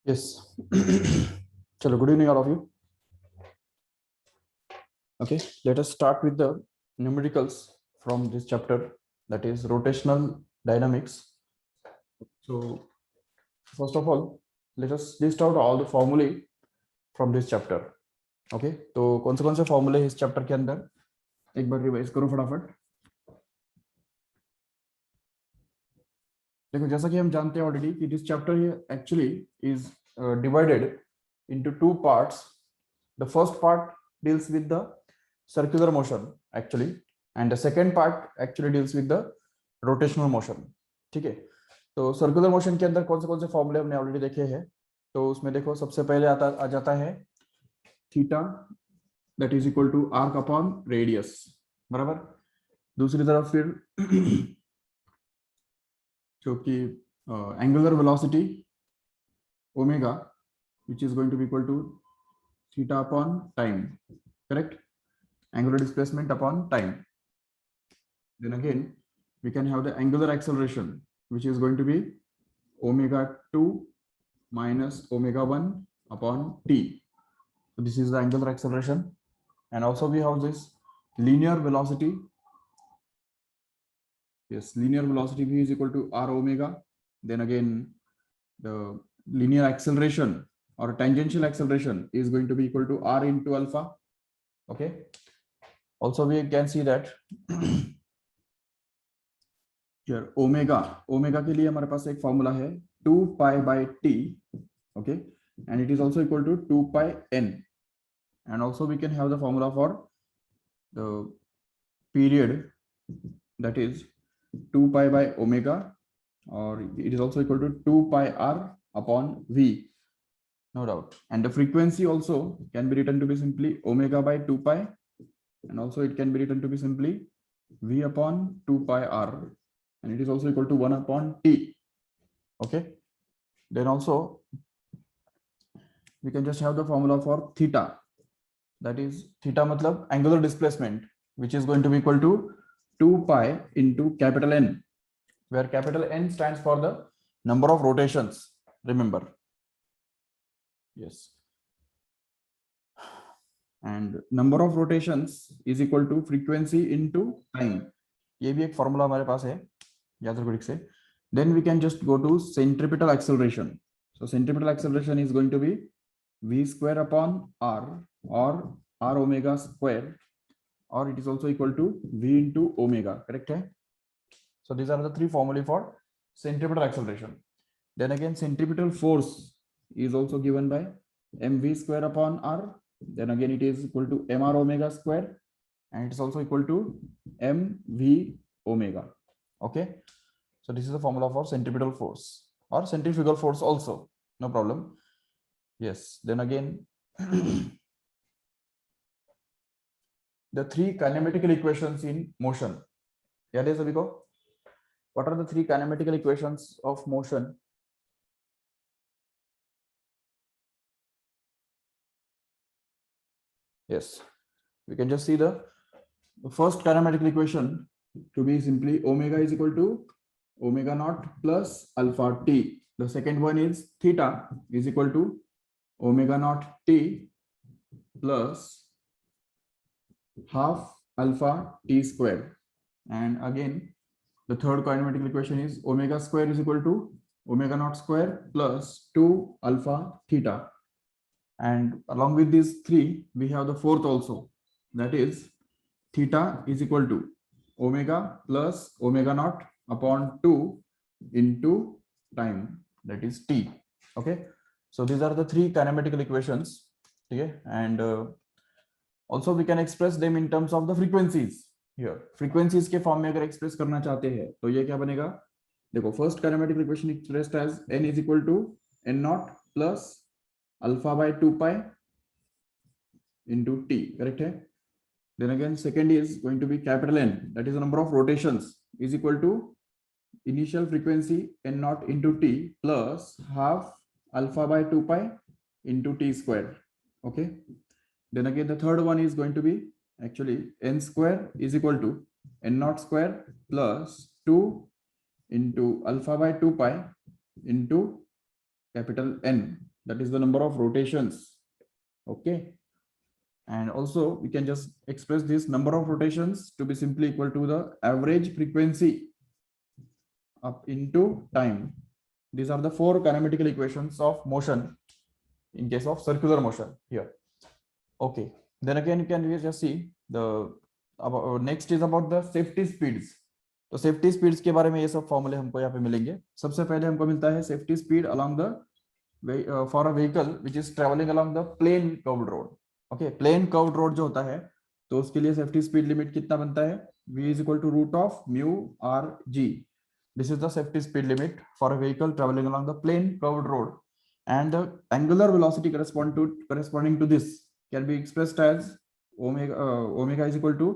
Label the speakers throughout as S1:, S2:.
S1: Yes. Chalo, good evening, all of you. Okay, let us start with the numericals from this chapter, that is rotational dynamics. So, first of all, let us list out all the formulae from this chapter. Okay, तो कौन से फॉर्मूले इस chapter के अंदर एक बार revise करो फटाफट. देखो, जैसा कि हम जानते हैं ऑलरेडी कि this chapter actually is divided into two parts. The first part deals with the circular motion actually, and the second part actually deals with the rotational motion. ठीक है, तो सर्कुलर मोशन के अंदर कौन से फॉर्मूले हमने ऑलरेडी देखे हैं. तो उसमें देखो, सबसे पहले आ जाता है theta that is equal to arc upon radius, बराबर. दूसरी तरफ फिर जो कि angular velocity omega which is going to be equal to theta upon time, correct? Angular displacement upon time. Then again we can have the angular acceleration, which is going to be omega 2 minus omega 1 upon t. So this is the angular acceleration. And also we have this linear velocity. Yes, linear velocity v is equal to r omega. Then again the linear acceleration or tangential acceleration is going to be equal to r into alpha. Okay, also we can see that here omega के लिए हमारे पास एक formula है 2 pi by t. Okay, and it is also equal to 2 pi n. And also we can have the formula for the period, that is 2 pi by omega, or it is also equal to 2 pi r upon v, no doubt. And the frequency also can be written to be simply omega by 2 pi, and also it can be written to be simply v upon 2 pi r, and it is also equal to 1 upon t. Okay, then also we can just have the formula for theta, that is theta matlab angular displacement, which is going to be equal to 2 pi into capital N, where capital N stands for the number of rotations, remember. Yes, and number of rotations is equal to frequency into time. ये भी एक formula हमारे पास है, याद रखो ठीक से. Then we can just go to centripetal acceleration. So centripetal acceleration is going to be v square upon r, or r omega square, or it is also equal to v into omega, correct hai? So these are the three formulae for centripetal acceleration. Then again centripetal force is also given by mv square upon r. Then again it is equal to mr omega square, and it is also equal to mv omega. Okay, so this is the formula for centripetal force, or centrifugal force also, no problem. Yes, then again the three kinematical equations in motion. याद है सभी को? What are the three kinematical equations of motion? Yes, we can just see the first kinematical equation to be simply omega is equal to omega naught plus alpha t. The second one is theta is equal to omega naught t plus half alpha t square. And again the third kinematical equation is omega square is equal to omega naught square plus 2 alpha theta. And along with these three we have the fourth also, that is theta is equal to omega plus omega naught upon 2 into time, that is t. Okay, so these are the three kinematical equations. Okay, and also we can express them in terms of the frequencies. Here frequencies के form में अगर express करना चाहते हैं तो ये क्या बनेगा? देखो, first kinematical equation expressed as n is equal to n naught plus alpha by 2 pi into t, correct है? Then again second is going to be capital N, that is the number of rotations, is equal to initial frequency n naught into t plus half alpha by 2 pi into t square. Okay, then again the third one is going to be actually n square is equal to n naught square plus 2 into alpha by 2 pi into capital N, that is the number of rotations. Okay, and also we can just express this number of rotations to be simply equal to the average frequency up into time. These are the four kinematical equations of motion in case of circular motion here. Okay, then again you can just see the next is about the safety speeds. तो safety speeds के बारे में ये सब फॉर्मूले हमको यहाँ पे मिलेंगे. सबसे पहले हमको मिलता है safety speed along the for a vehicle which is travelling along the plane curved road. Okay, plane curved road जो होता है तो उसके लिए सेफ्टी स्पीड लिमिट कितना बनता है? v is equal to root of mu r g. This is the safety speed limit for a vehicle traveling along the plane curved road, and the angular velocity corresponding to this can be expressed as omega is equal to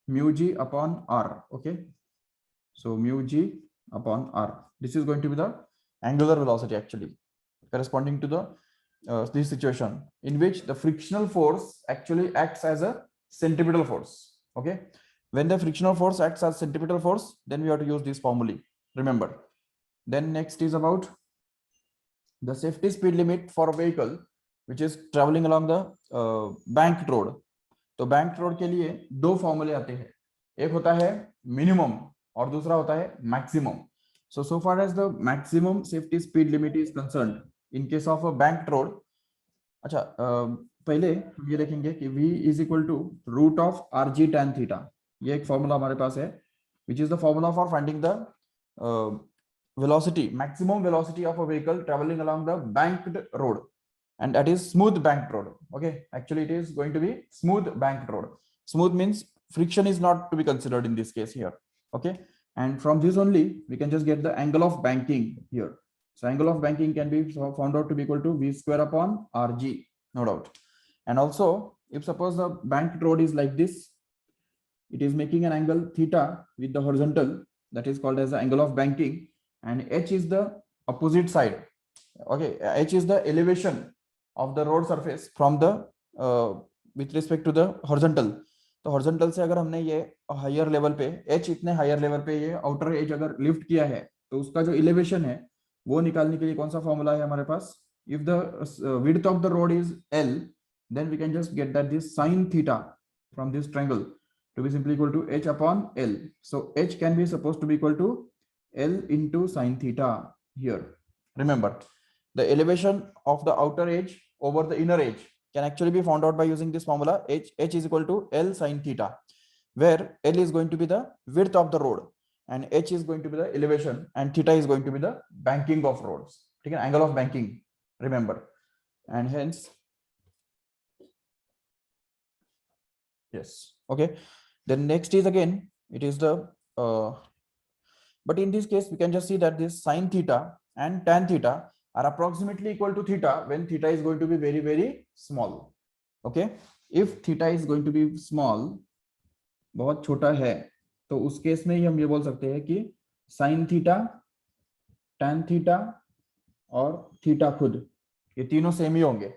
S1: mu g upon r. Okay, so mu g upon r, this is going to be the angular velocity actually corresponding to the this situation in which the frictional force actually acts as a centripetal force. Okay, when the frictional force acts as centripetal force, then we have to use this formula, remember. Then next is about the safety speed limit for a vehicle which is traveling along the banked road. तो bank road के लिए दो फॉर्मूले आते हैं, एक होता है मिनिमम और दूसरा होता है maximum. so far as the maximum safety speed limit is concerned in case of a banked road. अच्छा, पहले हम ये देखेंगे कि v is equal to root of rg tan theta. ये एक फॉर्मूला हमारे पास है which is the formula for finding the velocity, maximum velocity of a vehicle traveling along the banked road, and that is smooth banked road. Okay, actually it is going to be smooth banked road. Smooth means friction is not to be considered in this case here. Okay, and from this only we can just get the angle of banking here. So angle of banking can be found out to be equal to v square upon rg, no doubt. And also if suppose the banked road is like this, it is making an angle theta with the horizontal, that is called as the angle of banking, and h is the opposite side. Okay, h is the elevation of the road surface from the with respect to the horizontal. तो horizontal से अगर हमने ये higher level पे h इतने higher level पे ये outer as अगर लिफ्ट किया है तो उसका जो इलेवेशन है वो निकालने के लिए कौन सा फॉर्मूला है हमारे पास? If the width of the road is l, then we can just get that this sin theta from this triangle to be simply equal to h upon l. So h can be supposed to be equal to l into sin theta here. Remember, the elevation of the outer edge over the inner edge can actually be found out by using this formula. H is equal to L sin theta, where L is going to be the width of the road and H is going to be the elevation and theta is going to be the banking of roads. Okay, angle of banking, remember. And hence, yes, okay. Then next is again, it is the, but in this case, we can just see that this sin theta and tan theta are approximately equal to theta when theta is going to be very, very small. Okay, if theta is going to be small, बहुत छोटा है, तो उस case में ही हम ये बोल सकते हैं कि sin theta, tan theta और theta खुद ये तीनों सेम ही होंगे.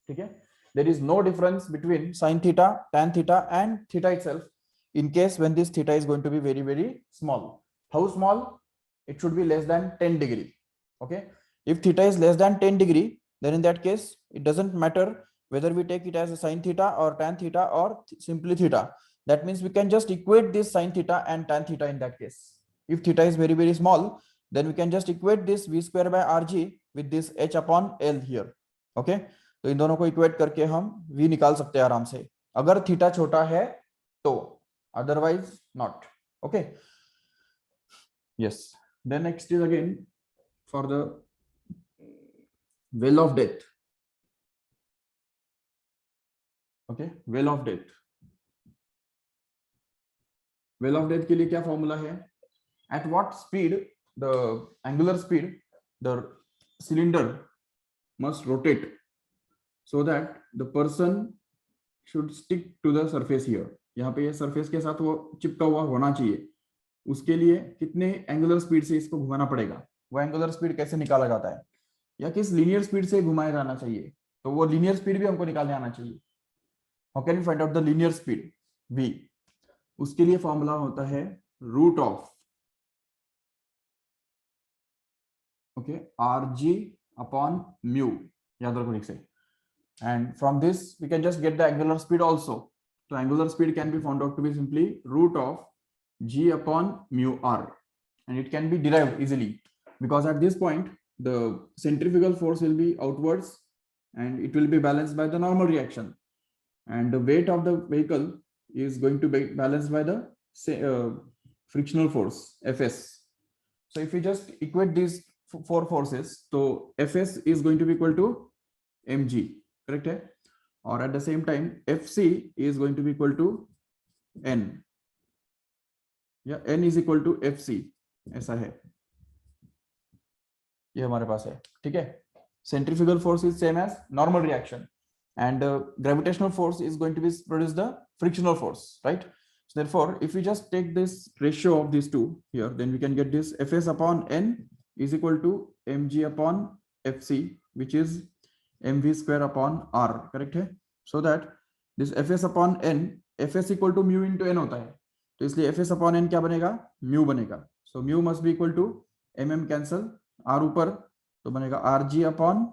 S1: ठीक है, there is no difference between sin theta, tan theta and theta itself in case when this theta is going to be very, very small. How small? It should be less than 10 degree. Okay, if theta is less than 10 degree, then in that case it doesn't matter whether we take it as a sin theta or tan theta or simply theta. That means we can just equate this sin theta and tan theta in that case. If theta is very, very small, then we can just equate this v square by rg with this h upon l here. Okay, तो इन दोनों को equate करके हम v निकाल सकते हैं आराम से अगर थीटा छोटा है तो, otherwise not. Okay, yes. Then next is again for the well of death. Okay, well of death. Well of death के लिए क्या फॉर्मूला है? At what speed, the angular speed, the cylinder must rotate so that the person should stick to the surface here. यहाँ पे ये surface के साथ वो चिपका हुआ होना चाहिए. उसके लिए कितने एंगुलर स्पीड से इसको घुमाना पड़ेगा? वो एंगुलर स्पीड कैसे निकाला जाता है, या किस लीनियर स्पीड से घुमाया जाना चाहिए? तो वो लीनियर स्पीड भी हमको निकालने आना चाहिए. How can we find out the linear speed v? उसके लिए फॉर्मूला होता है root of okay, rg upon mu, याद रखो ठीक से. And from this we can just get the angular speed also. So angular speed can be found out to be simply root of g upon mu r, and it can be derived easily because at this point the centrifugal force will be outwards and it will be balanced by the normal reaction, and the weight of the vehicle is going to be balanced by the frictional force Fs. So if we just equate these four forces, so Fs is going to be equal to mg, correct है? और at the same time Fc is going to be equal to n, या n is equal to Fc, ऐसा है, ये हमारे पास है, ठीक है. Centrifugal force is same as normal reaction, and gravitational force is going to be produce the frictional force, right? So therefore if we just take this ratio of these two here, then we can get this Fs upon n is equal to mg upon Fc, which is mv square upon r, correct है? So that this Fs upon n, Fs equal to mu into n होता है, तो इसलिए Fs upon n क्या बनेगा, mu बनेगा. So mu must be equal to mm cancel, r ऊपर तो बनेगा rg upon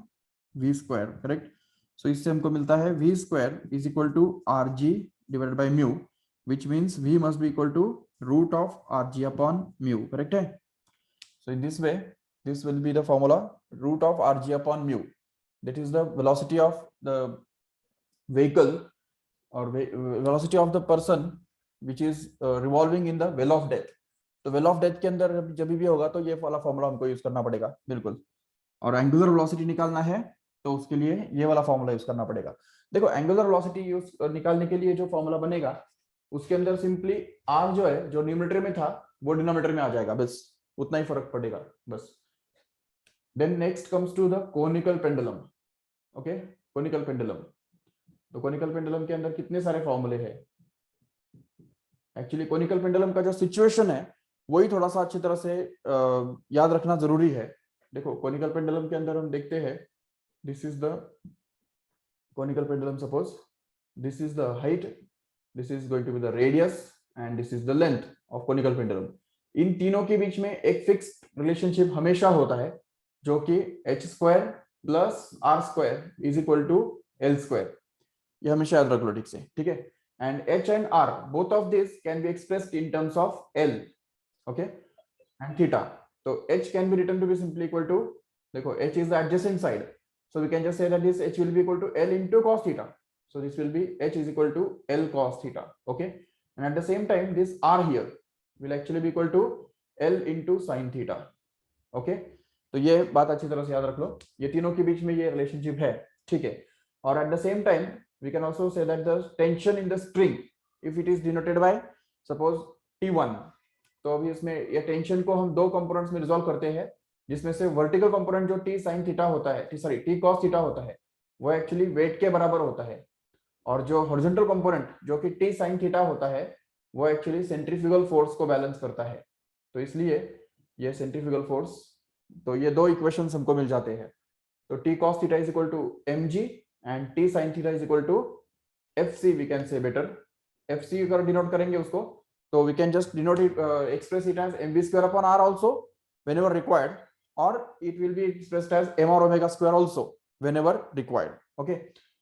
S1: v square, correct. So इससे हमको मिलता है v square is equal to rg divided by mu, which means v must be equal to root of rg upon mu, correct है. So in this way this will be the formula, root of rg upon mu, that is the velocity of the vehicle or velocity of the person which is revolving in the well of death. तो well of death के अंदर जब भी होगा तो ये वाला formula हमको यूज करना पड़ेगा, बिल्कुल. और एंगुलर वेलोसिटी निकालना है तो उसके लिए ये वाला फॉर्मूला यूज करना पड़ेगा. देखो एंगुलर वेलोसिटी यूज निकालने के लिए जो फॉर्मूला बनेगा उसके अंदर सिंपली r जो है, जो न्यूमरेटर में था वो डिनोमिनेटर में आ जाएगा, बस उतना ही फर्क पड़ेगा, बस. Then next comes to the conical pendulum. Okay, conical pendulum. तो कोनिकल पेंडुलम के अंदर कितने सारे फॉर्मूले हैं. एक्चुअली कोनिकल पेंडुलम का जो सिचुएशन है वही थोड़ा सा अच्छी तरह से याद रखना जरूरी है. देखो कोनिकल पेंडुलम के अंदर हम देखते हैं, this is the conical pendulum. Suppose this is the height, this is going to be the radius and this is the length of conical pendulum. इन तीनों के बीच में एक फिक्स्ड रिलेशनशिप हमेशा होता है जो कि h square plus r square is equal to l square. ये हमेशा याद रख लो ठीक से, ठीक है. And h and r, both of these can be expressed in terms of L, okay, and theta. So h can be written to be simply equal to, देखो h is the adjacent side, so we can just say that this h will be equal to L into cos theta. So this will be h is equal to L cos theta, okay. And at the same time this r here will actually be equal to L into sin theta, okay. तो ये बात अच्छी तरह से याद रख लो, ये तीनों के बीच में ये रिलेशनशिप है, ठीक है. और at the same time we can also say that the tension in the string, if it is denoted by suppose T1, तो अभी इसमें ये टेंशन को हम दो कंपोनेंट्स में रिजॉल्व करते हैं, जिसमें से वर्टिकल कंपोनेंट जो T sin थीटा होता है, T cos थीटा होता है, वो एक्चुअली वेट के बराबर होता है. और जो हॉरिजॉन्टल कंपोनेंट जो कि T sin थीटा होता है वो एक्चुअली सेंट्रीफ्यूगल फोर्स को बैलेंस करता है. तो इसलिए ये सेंट्रीफ्यूगल फोर्स, तो ये दो इक्वेशंस हमको मिल जाते हैं. तो T cos theta is equal to mg and T sin theta is equal to Fc, we can say better. Fc अगर डिनोट करेंगे उसको तो we can just denote it, express it as mv square upon r also whenever required, or it will be expressed as m r omega square also whenever required. Okay,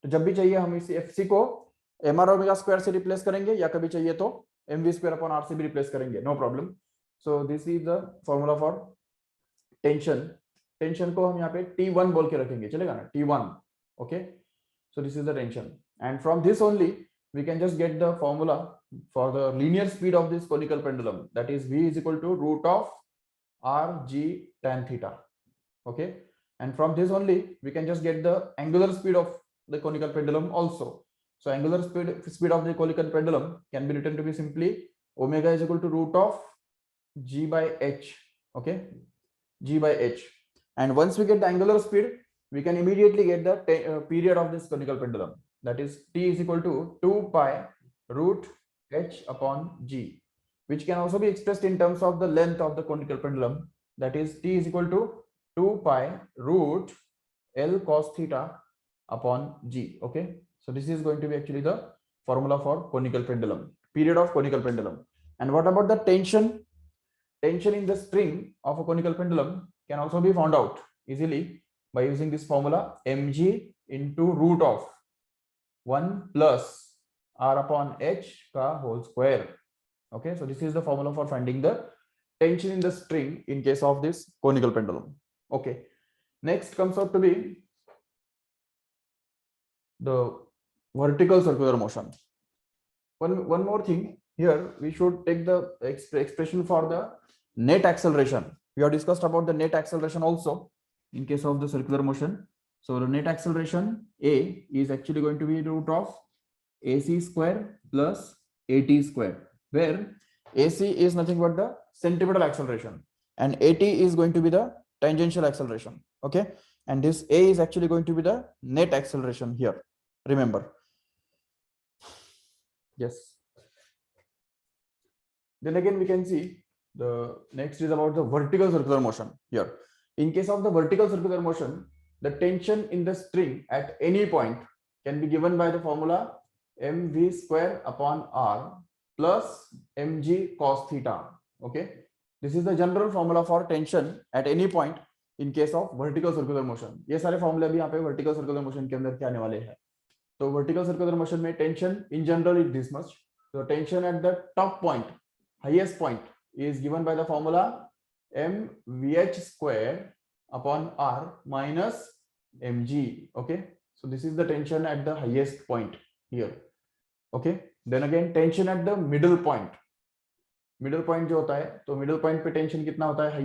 S1: तो जब भी चाहिए हम इस Fc को m r omega square से replace करेंगे या कभी चाहिए तो mv square upon r से भी रिप्लेस करेंगे, no problem. So this is the formula for tension. Tension को हम यहाँ पे T1 बोल के रखेंगे, चलेगा ना, T1. Okay. So this is the tension, and from this only we can just get the formula for the linear speed of this conical pendulum, that is v is equal to root of r g tan theta. Okay, and from this only we can just get the angular speed of the conical pendulum also. So angular speed of the conical pendulum can be written to be simply omega is equal to root of g by h. Okay, g by h, and once we get the angular speed we can immediately get the period of this conical pendulum, that is t is equal to 2 pi root h upon g, which can also be expressed in terms of the length of the conical pendulum, that is t is equal to 2 pi root l cos theta upon g. Okay, so this is going to be actually the formula for conical pendulum, period of conical pendulum. And what about the tension in the string of a conical pendulum? can also be found out easily by using this formula mg into root of 1 plus r upon h ka whole square. Okay, so this is the formula for finding the tension in the string in case of this conical pendulum. Okay, next comes out to be the vertical circular motion. One more thing here, we should take the expression for the net acceleration. We have discussed about the net acceleration also in case of the circular motion. So the net acceleration A is actually going to be root of AC square plus AT square, where AC is nothing but the centripetal acceleration and AT is going to be the tangential acceleration. Okay, and this A is actually going to be the net acceleration here. Remember. Yes. Then again, we can see the next is about the vertical circular motion here. In case of the vertical circular motion, the tension in the string at any point can be given by the formula mv square upon r plus mg cos theta. Okay, this is the general formula for tension at any point in case of vertical circular motion. ये सारे फॉर्मूले अभी यहाँ पे vertical circular motion के अंदर क्या आने वाले हैं. तो vertical circular motion में tension in general is this much. So tension at the top point, highest point, is given by the formula mvh square upon r minus mg. Okay, so this is the tension at the highest point here. Okay, then again tension at the middle point. Middle point जो होता है, तो middle point पे tension कितना होता है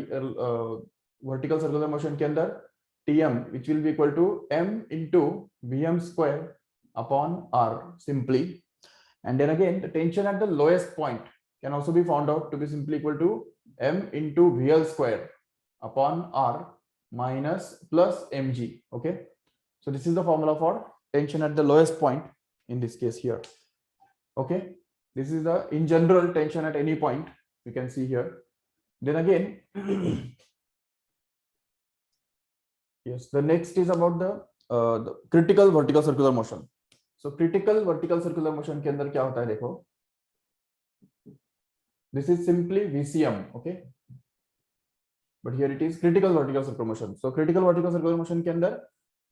S1: vertical circular motion के अंदर, tm which will be equal to m into vm square upon r simply. And then again the tension at the lowest point can also be found out to be simply equal to m into vl square upon r minus plus mg. Okay, so this is the formula for tension at the lowest point in this case here. Okay, this is the in general tension at any point, you can see here. Then again yes, the next is about the critical vertical circular motion. So critical vertical circular motion के अंदर क्या होता है देखो, this is simply VCM. Okay, but here it is critical vertical circular motion. So critical vertical circular motion के अंदर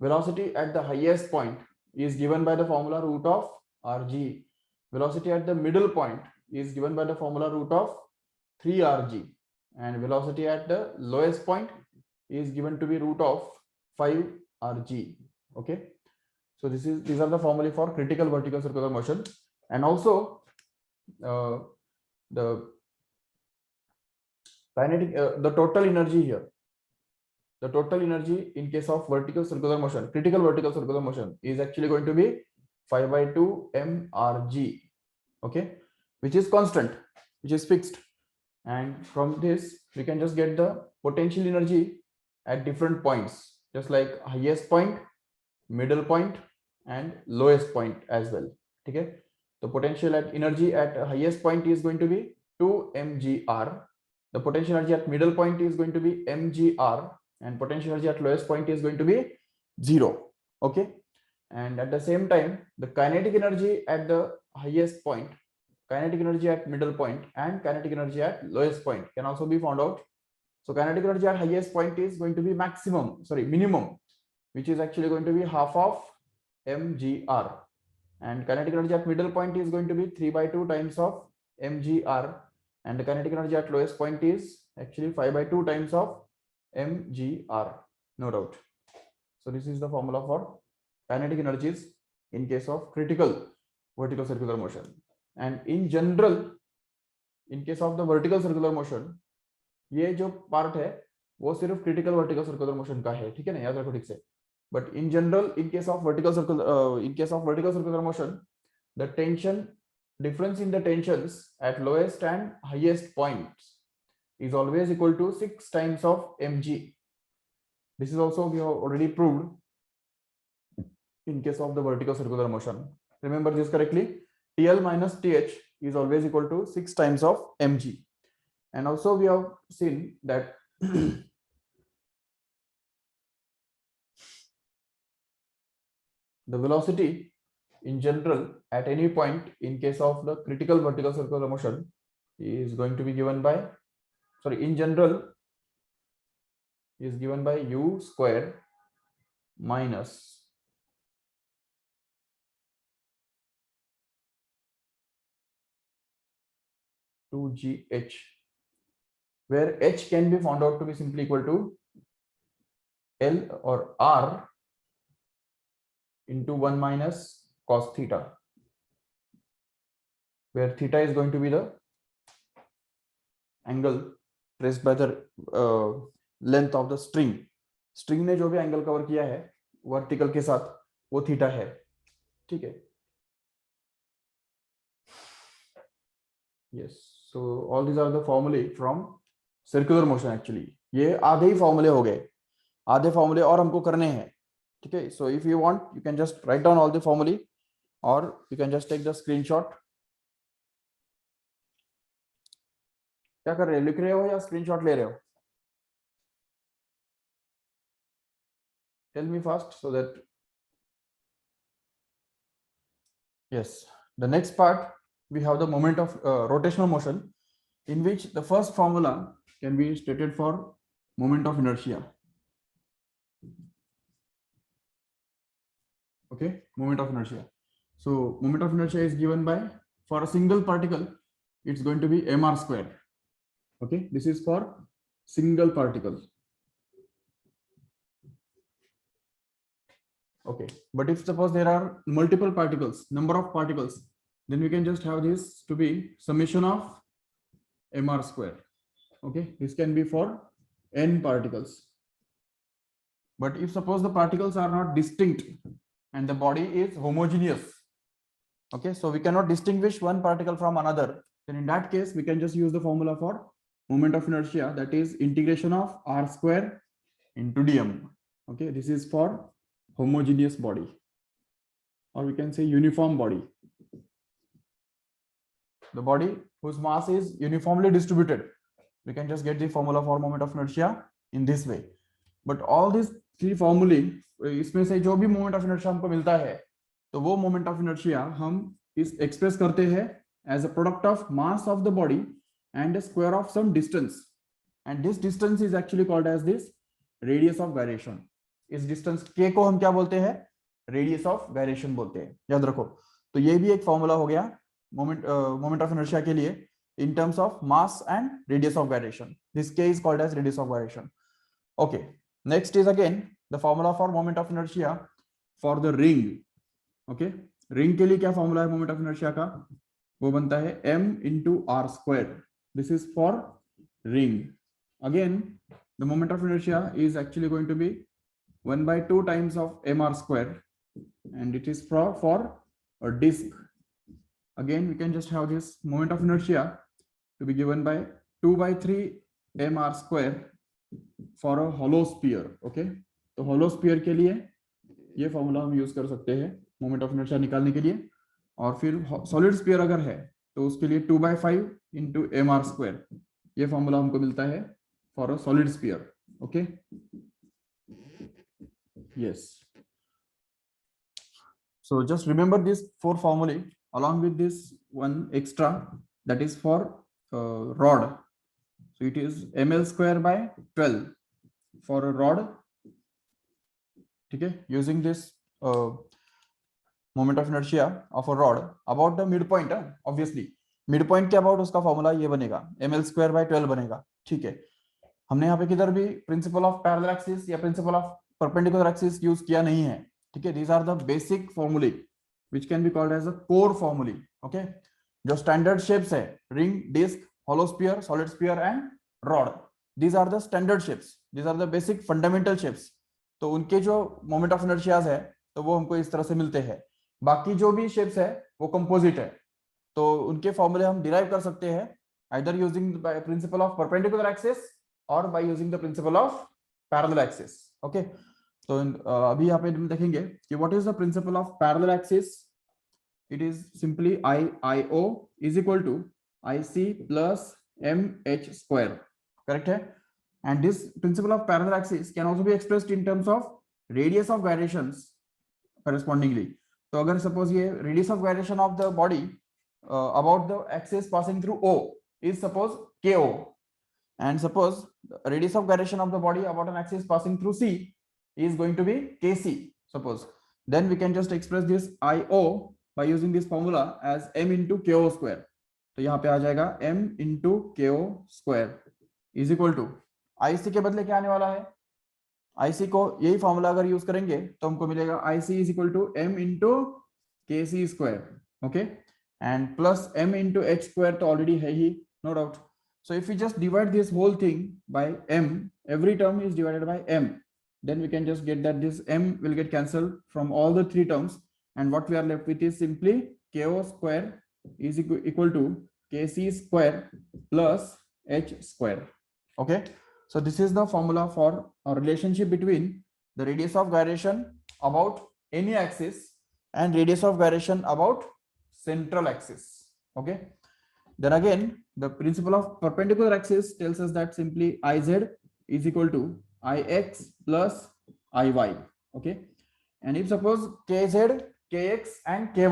S1: velocity at the highest point is given by the formula root of rg. Velocity at the middle point is given by the formula root of 3rg, and velocity at the lowest point is given to be root of 5rg. Okay, so these are the formulae for critical vertical circular motion. And also the kinetic the total energy here, the total energy in case of vertical circular motion, critical vertical circular motion, is actually going to be 5/2 mrg. Okay, which is constant, which is fixed, and from this we can just get the potential energy at different points, just like highest point, middle point and lowest point as well. Okay, the potential at energy at highest point is going to be 2 mgr, the potential energy at middle point is going to be mgr, and potential energy at lowest point is going to be 0. Okay, and at the same time the kinetic energy at the highest point, kinetic energy at middle point and kinetic energy at lowest point can also be found out. So kinetic energy at highest point is going to be minimum, which is actually going to be half of mgr, and kinetic energy at middle point is going to be 3/2 times of mgr, and the kinetic energy at lowest point is actually 5/2 times of mgr, no doubt. So this is the formula for kinetic energies in case of critical vertical circular motion. And in general in case of the vertical circular motion, ये जो part है वो सिर्फ critical vertical circular motion का है, ठीक है ना, याद रखो ठीक से. But in general in case of vertical circular motion, the tension difference in the tensions at lowest and highest points is always equal to 6 times of mg. This is also we have already proved in case of the vertical circular motion. Remember this correctly, TL minus TH is always equal to 6 times of mg. And also we have seen that the velocity in general at any point in case of the critical vertical circular motion is going to be given by, in general is given by u square minus two gh, where h can be found out to be simply equal to L or R into 1 minus cos theta, where theta is going to be the angle traced by the length of the string. String ने जो भी angle cover किया है vertical के साथ वो theta है, ठीक है. Yes, so all these are the formulae from circular motion. Actually ये आधे ही फॉर्मूले हो गए, आधे फॉर्मूले और हमको करने हैं, ठीक है. So if you want you can just write down all the formulae और you can just take the screenshot. क्या कर रहे हो, लिख रहे हो या स्क्रीनशॉट ले रहे हो? Tell me fast so that. Yes, the next part we have the moment of rotational motion, in which the first formula can be stated for moment of inertia. Okay, moment of inertia. So moment of inertia is given by, for a single particle it's going to be mr square. Okay, this is for single particle. Okay, but if suppose there are multiple particles, number of particles, then we can just have this to be summation of mr square. Okay, this can be for n particles. But if suppose the particles are not distinct and the body is homogeneous, okay, so we cannot distinguish one particle from another, then in that case we can just use the formula for moment of inertia, that is integration of r square into dm. Okay, this is for homogeneous body, or we can say uniform body, the body whose mass is uniformly distributed. We can just get the formula for moment of inertia in this way. But all these three formulae, इसमें से जो भी moment of inertia हमको मिलता है, तो वो moment of inertia हम इस express करते हैं as a product of mass of the body and a square of some distance, and this distance is actually called as this radius of gyration. इस डिस्टेंस k को हम क्या बोलते हैं, रेडियस ऑफ गायरेशन बोलते हैं, याद रखो. तो ये भी एक फॉर्मूला हो गया मोमेंट ऑफ इनर्शिया के लिए in terms of mass and radius of gyration. This k is called as radius of gyration. Okay, next is again the formula for moment of inertia for the ring. Okay, ring के लिए क्या formula है moment of inertia का, वो बनता है m into r square. This is for ring. Again the moment of inertia is actually going to be 1 by 2 times of mr square, and it is for a disk. Again we can just have this moment of inertia to be given by 2 by 3 mr square for a hollow sphere. Okay, तो hollow sphere के लिए ये formula हम use कर सकते हैं moment of inertia निकालने के लिए. और फिर सॉलिड स्फीयर अगर है तो उसके लिए 2 by 5 into mr square, ये फॉर्मूला हमको मिलता है for a solid sphere. Okay, yes, so just remember these four formulae along with this one extra, that is for rod. So it is ml square by 12 for a rod. ठीक है, using this moment of inertia of a rod about the midpoint. Obviously midpoint के about उसका formula ये बनेगा ml square by 12 बनेगा. ठीक है, हमने यहाँ पे किधर भी प्रिंसिपल ऑफ पैरेलल एक्सिस या principle of perpendicular axis use किया नहीं है. ठीक है, these are the basic formulae which can be called as a core formulae. Okay, जो स्टैंडर्ड शेप्स है, ring, disc, hollow sphere, solid sphere and rod, these are the standard shapes, these are the basic fundamental shapes. तो उनके जो moment of inertias है तो वो हमको इस तरह से मिलते हैं. बाकी जो भी शेप्स है वो कंपोजिट है, तो उनके फॉर्मूले हम डिराइव कर सकते हैं either using the principle of perpendicular axis or by using the principle of parallel axis. Okay, तो अभी यहाँ पे हम देखेंगे कि what is the principle of parallel axis. It is simply IO is equal to IC plus MH square. Correct है? And this principle of parallel axis can also be expressed in terms of radius of gyrations correspondingly. तो अगर suppose ये radius of gyration of the body about the axis passing through O is suppose KO. and suppose the radius of gyration of the body about an axis passing through C is going to be kc, suppose, then we can just express this IO by using this formula as m into ko square. तो यहाँ पे आ जाएगा m into ko square is equal to IC के बदले क्या आने वाला है, IC को यही फॉर्मूला अगर यूज करेंगे तो हमको मिलेगा IC is equal to m into kc square, okay, and plus m into h square तो already है ही, no doubt. So if we just divide this whole thing by m, every term is divided by m, then we can just get that this m will get cancelled from all the three terms, and what we are left with is simply ko square is equal to kc square plus h square. Okay, so this is the formula for a relationship between the radius of gyration about any axis and radius of gyration about central axis. Okay, then again the principle of perpendicular axis tells us that simply iz is equal to ix plus iy. Okay, and if suppose kz, kx and ky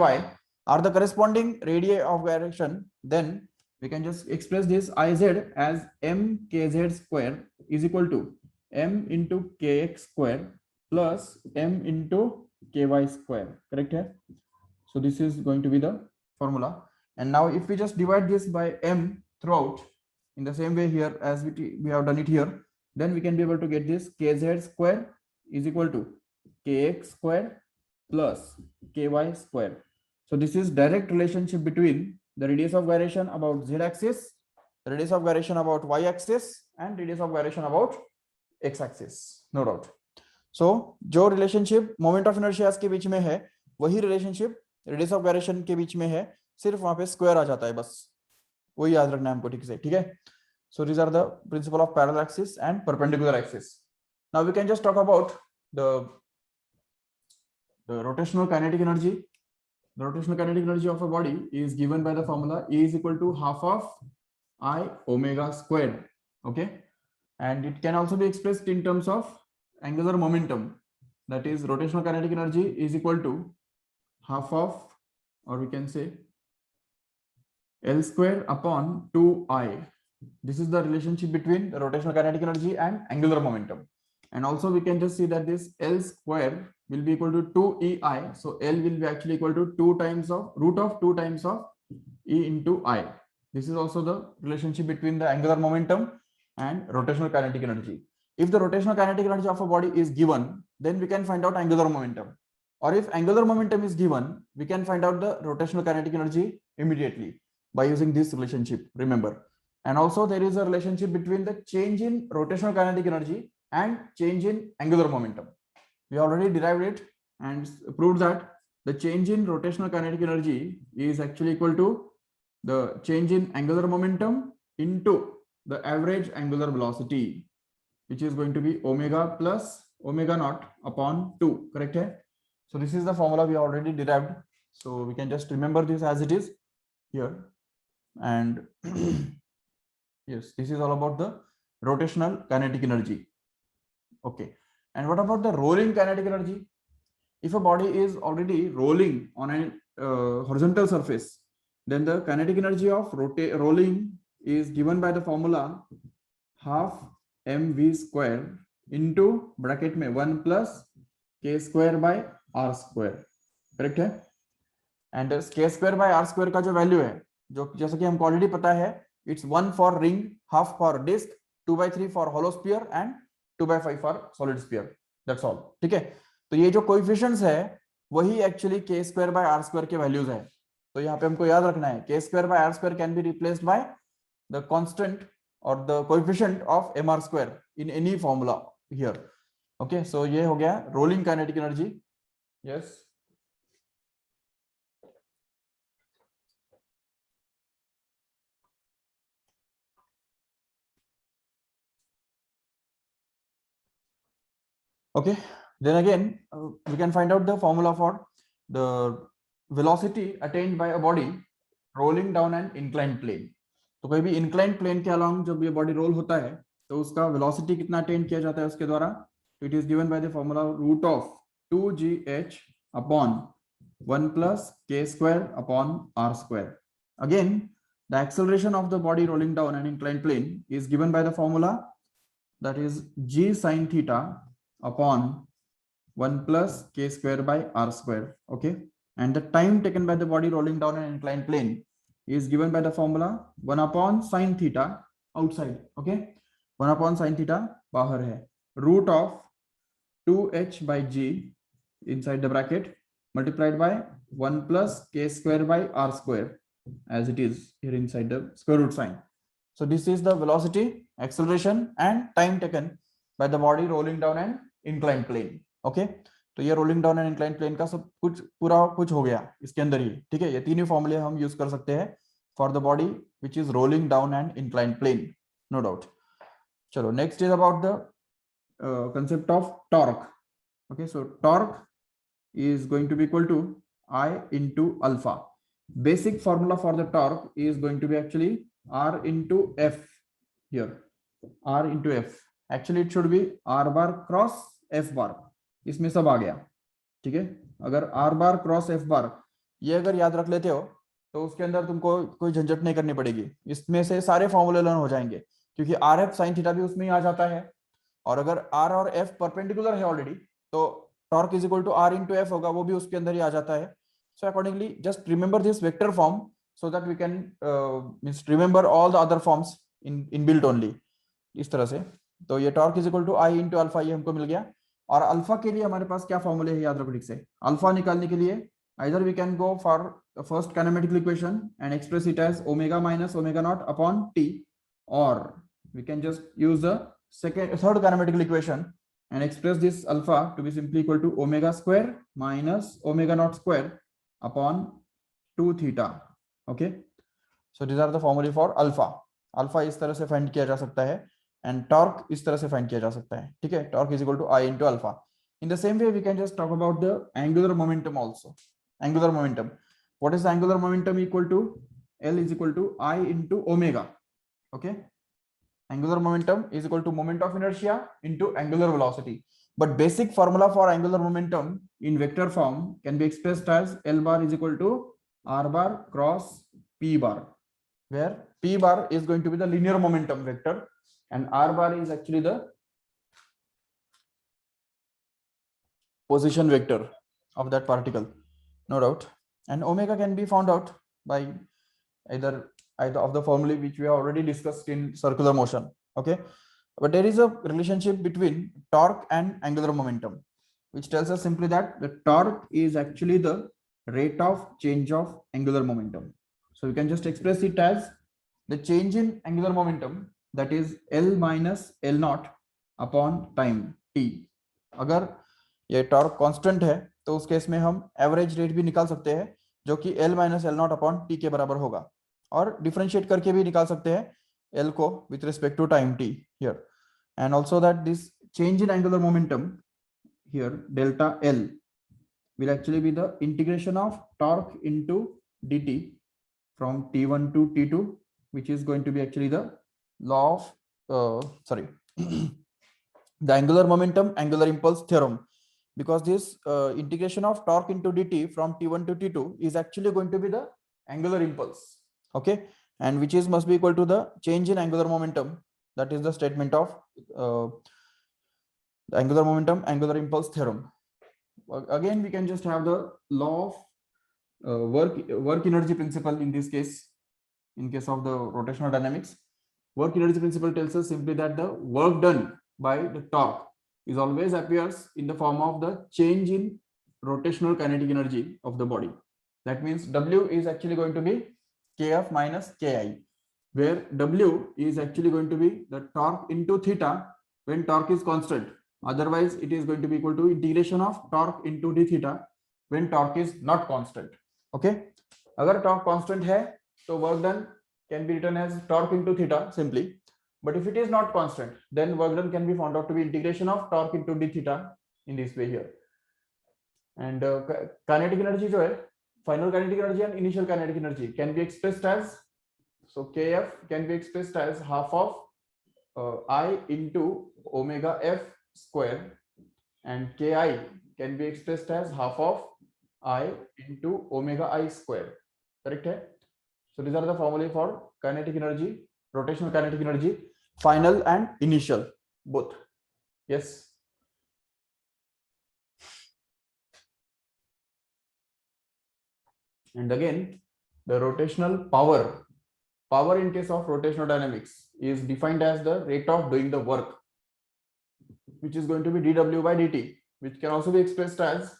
S1: are the corresponding radii of gyration, then we can just express this iz as m kz square is equal to m into kx square plus m into ky square. Correct hai? So this is going to be the formula. And now if we just divide this by m throughout in the same way here as we have done it here, then we can be able to get this kz square is equal to kx square plus ky square. So this is direct relationship between the radius of gyration about z axis, the radius of gyration about y axis and radius of gyration about x axis, no doubt. So जो relationship moment of inertia के बीच में है वही relationship radius of gyration के बीच में है, सिर्फ वहां पे स्क्वायर आ जाता है, बस वही याद रखना है हमको ठीक से, ठीक है. So these are the principle of parallel axis and perpendicular axis. Now we can just talk about the rotational kinetic energy. The rotational kinetic energy of a body is given by the formula E is equal to half of I omega squared. Okay, and it can also be expressed in terms of angular momentum. That is, rotational kinetic energy is equal to half of, or we can say L square upon 2I. This is the relationship between the rotational kinetic energy and angular momentum. And also we can just see that this L square will be equal to 2EI. So L will be actually equal to 2 times of root of 2 times of E into I. This is also the relationship between the angular momentum and rotational kinetic energy. If the rotational kinetic energy of a body is given, then we can find out angular momentum. Or if angular momentum is given, we can find out the rotational kinetic energy immediately by using this relationship, remember. And also there is a relationship between the change in rotational kinetic energy and change in angular momentum. We already derived it and proved that the change in rotational kinetic energy is actually equal to the change in angular momentum into the average angular velocity, which is going to be omega plus omega naught upon 2. Correct hai? So this is the formula we already derived, so we can just remember this as it is here. And yes, this is all about the rotational kinetic energy. Okay, and what about the rolling kinetic energy? If a body is already rolling on a horizontal surface, then the kinetic energy of rolling is given by the formula half mv square into bracket में 1 plus k square by r square. Correct है? And k square by r square का जो value है, जो जैसा कि हमको already पता है, it's 1 for ring, half for disc, 2/3 for hollow sphere and 2/5 for solid sphere. That's all. ठीक है? तो ये जो coefficients है वही actually k square by r square के values है. तो यहाँ पे हमको याद रखना है k square by r square can be replaced by the constant or the coefficient of mr square in any formula here. Okay, so ये हो गया rolling kinetic energy. Yes. Okay, then again we can find out the formula for the velocity attained by a body rolling down an inclined plane. तो कोई भी inclined plane के along जब ये body roll होता है तो उसका velocity कितना attain किया जाता है उसके द्वारा, it is given by the formula root of 2gh upon 1 plus k square upon r square. Again The acceleration of the body rolling down an inclined plane is given by the formula that is g sin theta upon 1 plus k square by r square. Okay, and the time taken by the body rolling down an inclined plane is given by the formula 1 upon sin theta outside. Okay, 1 upon sin theta bahar hai, root of 2h by g inside the bracket multiplied by 1 plus k square by r square as it is here inside the square root sign. So this is the velocity, acceleration and time taken by the body rolling down an inclined plane. Okay, तो ये rolling down and incline plane का सब कुछ पूरा कुछ हो गया इसके अंदर ही. ठीक है, ये तीन ही फॉर्मूले हम यूज कर सकते हैं for the body which is rolling down and incline plane, no doubt. चलो next is about the concept of torque. Okay, so torque is going to be equal to I into alpha. Basic formula for the torque is going to be actually R into F here. R into F. Actually it should be R bar cross F bar. इसमें सब आ गया. ठीक है, अगर R bar cross F bar ये अगर याद रख लेते हो तो उसके अंदर तुमको कोई झंझट नहीं करनी पड़ेगी. इसमें से सारे फॉर्मूले लर्न हो जाएंगे क्योंकि आर एफ साइन थीटा भी उसमें ही आ जाता है. और अगर R और F परपेंडिकुलर है ऑलरेडी तो torque is equal to R into F होगा, वो भी उसके अंदर ही आ जाता है. So accordingly, just remember this vector form so that we can remember all the other forms in built only. इस तरह से तो ये torque is equal to I into alpha ये हमको मिल गया. और अल्फा के लिए हमारे पास क्या फॉर्मूले है याद रखो ठीक से. अल्फा निकालने के लिए either we can go for the first kinematical equation and express it as omega minus omega naught upon t, or we can just use the third kinematical equation and express this alpha to be simply equal to omega square minus omega naught square upon 2 theta. Okay, so these are the formulae for alpha. Alpha इस तरह से find किया जा सकता है and torque इस तरह से फाइंड किया जा सकता है. ठीक है, torque is equal to I into alpha. In the same way we can just talk about the angular momentum also. Angular momentum, what is the angular momentum equal to? L is equal to I into omega. Okay, angular momentum is equal to moment of inertia into angular velocity. But basic formula for angular momentum in vector form can be expressed as L bar is equal to R bar cross P bar, where P bar is going to be the linear momentum vector and R bar is actually the position vector of that particle, no doubt. And omega can be found out by either of the formulae which we have already discussed in circular motion. Okay, but there is a relationship between torque and angular momentum which tells us simply that the torque is actually the rate of change of angular momentum. So we can just express it as the change in angular momentum, that is L minus L naught upon time t. अगर ये torque constant है तो उस case में हम average rate भी निकाल सकते हैं जो कि L minus L not upon T के बराबर होगा, और डिफरेंशिएट करके भी निकाल सकते हैं L को with respect to time t here, and also that this change in angular momentum here delta L will actually be the integration of torque into dt from t1 to t2, which is going to be actually the law of the angular momentum angular impulse theorem, because this integration of torque into dt from t1 to t2 is actually going to be the angular impulse. Okay, and which is must be equal to the change in angular momentum, that is the statement of the angular momentum angular impulse theorem. Again we can just have the law of work energy principle in this case. In case of the rotational dynamics, work energy principle tells us simply that the work done by the torque is always appears in the form of the change in rotational kinetic energy of the body. That means W is actually going to be kf minus ki, where W is actually going to be the torque into theta when torque is constant. Otherwise it is going to be equal to integration of torque into d theta when torque is not constant. Okay, अगर torque constant है तो work done can be written as torque into theta simply. But if it is not constant, then work done can be found out to be integration of torque into d theta in this way here. And kinetic energy जो है, final kinetic energy and initial kinetic energy can be expressed as, so kf can be expressed as half of I into omega f square, and ki can be expressed as half of I into omega I square. Correct है? So these are the formulae for kinetic energy, rotational kinetic energy, final and initial, both. Yes. And again, the rotational power in case of rotational dynamics is defined as the rate of doing the work, which is going to be dw by dt, which can also be expressed as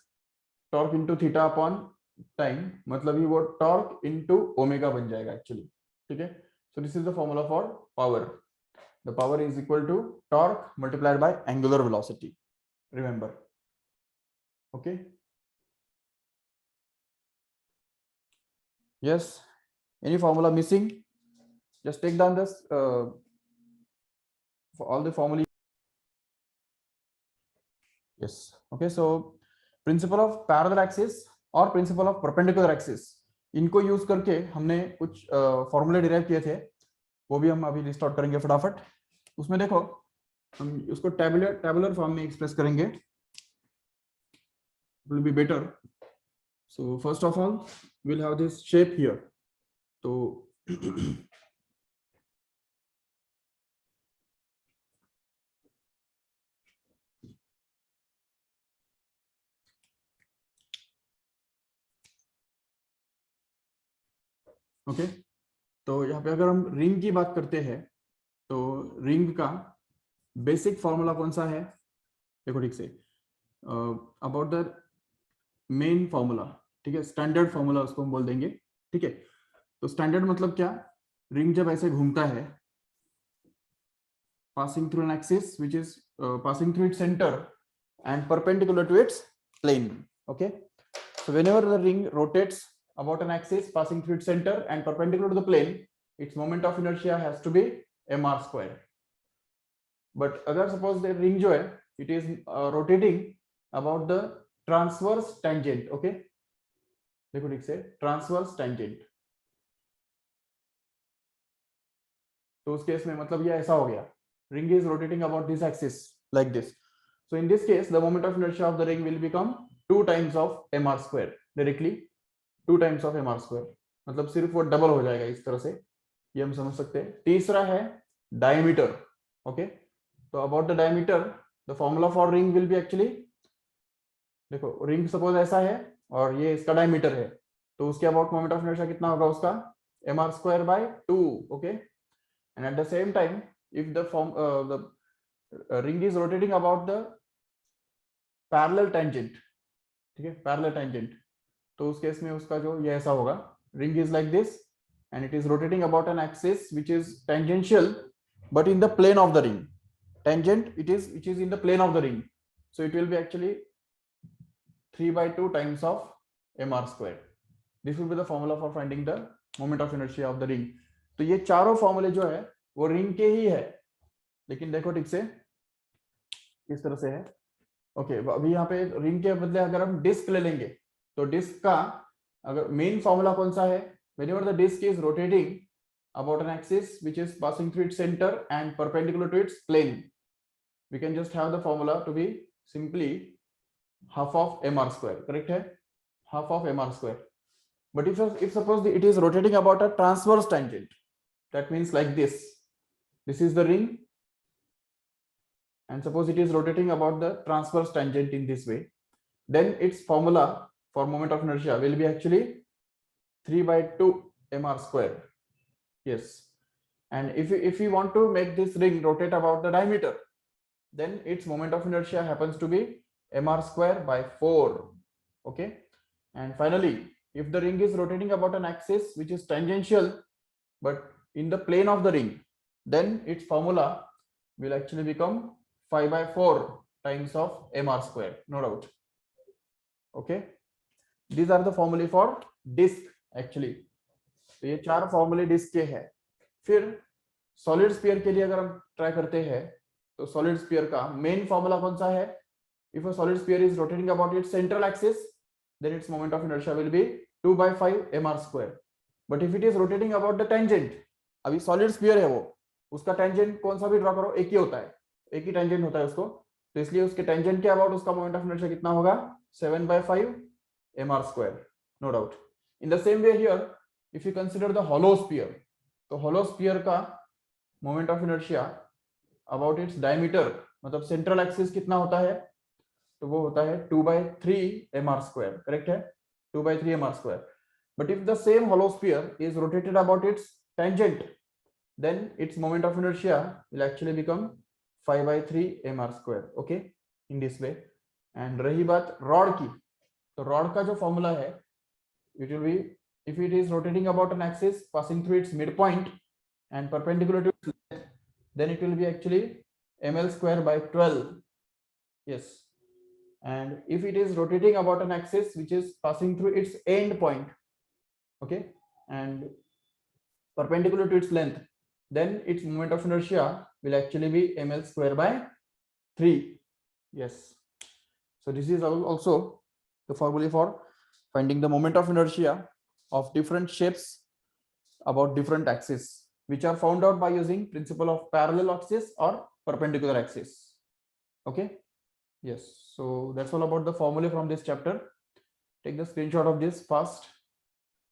S1: torque into theta upon time, मतलब ये वो torque into omega बन जाएगा actually, ठीक है. So this is the formula for power. The power is equal to torque multiplied by angular velocity, remember. Okay. Yes. Any formula missing? Just take down this for all the formulae. Yes. Okay. So principle of parallel axis और principle of perpendicular axis, इनको use करके हमने कुछ फॉर्मूले derive किए थे, वो भी हम अभी लिस्ट आउट करेंगे फटाफट. उसमें देखो हम उसको टेबुलर फॉर्म में एक्सप्रेस करेंगे, will be better. So first of all we'll have this shape here. So okay. तो यहाँ पे अगर हम रिंग की बात करते हैं तो रिंग का बेसिक फॉर्मूला कौन सा है, देखो ठीक से, अबाउट द मेन फॉर्मूला, ठीक है, स्टैंडर्ड फॉर्मूला उसको हम बोल देंगे, ठीक है. तो स्टैंडर्ड मतलब क्या, रिंग जब ऐसे घूमता है, passing through an axis which is passing through its centre and perpendicular to its plane. Okay, so whenever the ring rotates about an axis passing through its center and perpendicular to the plane, its moment of inertia has to be mr square. But अगर suppose the ring जो है it is rotating about the transverse tangent, okay, देखो ठीक से, transverse tangent, तो उस case में मतलब ये ऐसा हो गया, ring is rotating about this axis like this. So in this case, the moment of inertia of the ring will become 2 times of mr square, directly 2 times of mr square, मतलब सिर्फ वो double हो जाएगा इस तरह से, ये हम समझ सकते हैं. तीसरा है डायमीटर. ओके, तो about the diameter the formula for ring will be actually, देखो रिंग सपोज ऐसा है और ये इसका डायमीटर है, तो उसके अबाउट मोमेंट ऑफ इनर्शिया कितना होगा उसका, mr square by 2. Okay, and at the same time if the ring is rotating about the parallel tangent, ठीक है, पैरेलल टेंजेंट, तो उस केस में उसका जो ये ऐसा होगा, ring is like this and it is rotating about an axis which is tangential but in the plane of the ring, tangent it is which is in the plane of the ring, so it will be actually 3/2 times of mr square. This will be the formula for finding the moment of inertia of the ring. तो ये चारों फॉर्मूले जो है वो ring के ही है, लेकिन देखो ठीक से इस तरह से है. ओके, अभी यहाँ पे रिंग के बदले अगर हम डिस्क ले लेंगे तो डिस्क का अगर मेन फॉर्मूला कौन सा है, whenever the disk is rotating about an axis which is passing through its center and perpendicular to its plane, we can just have the formula to be simply half of mr square, correct है, half of mr square. But if suppose it is rotating about a transverse tangent, that means like this is the ring, and suppose it is rotating about the transverse tangent in this way, then its formula for moment of inertia will be actually 3/2 mr square. Yes, and if we want to make this ring rotate about the diameter, then its moment of inertia happens to be mr square by 4. Okay, and finally if the ring is rotating about an axis which is tangential but in the plane of the ring, then its formula will actually become 5/4 times of mr square, no doubt. Okay, these are the formulae for disk actually. तो ये चार फॉर्मूले disc के हैं. फिर solid sphere के लिए अगर हम ट्राई करते हैं तो सॉलिड स्फीयर का मेन फॉर्मूला कौन सा है, if a solid sphere is rotating about it's central axis then its moment of inertia will be 2/5 mr square. But if it is rotating about the tangent, अभी solid sphere है वो, उसका tangent कौन सा भी ड्रॉ करो एक ही होता है, एक ही टेंजेंट होता है उसको, तो इसलिए उसके टेंजेंट के अबाउट उसका मोमेंट ऑफ इनर्शिया कितना होगा, 7/5 mr square, no doubt. In the same way here if you consider the hollow sphere, तो hollow sphere का moment of inertia about its diameter, मतलब central axis कितना होता है, तो वो होता है 2/3 mr square, करेक्ट है, 2/3 mr square. But if the same hollow sphere is rotated about its tangent, then its moment of inertia will actually become 5/3 mr square. Okay, in this way. And रही बात rod की, तो rod का जो formula है, it will be, if it is rotating about an axis passing through its midpoint and perpendicular to its length, then it will be actually ml square by 12. Yes. And if it is rotating about an axis which is passing through its end point, okay, and perpendicular to its length, then its moment of inertia will actually be ml square by 3. Yes. So this is also the formula for finding the moment of inertia of different shapes about different axes, which are found out by using principle of parallel axis or perpendicular axis. Okay. Yes. So that's all about the formula from this chapter. Take the screenshot of this fast.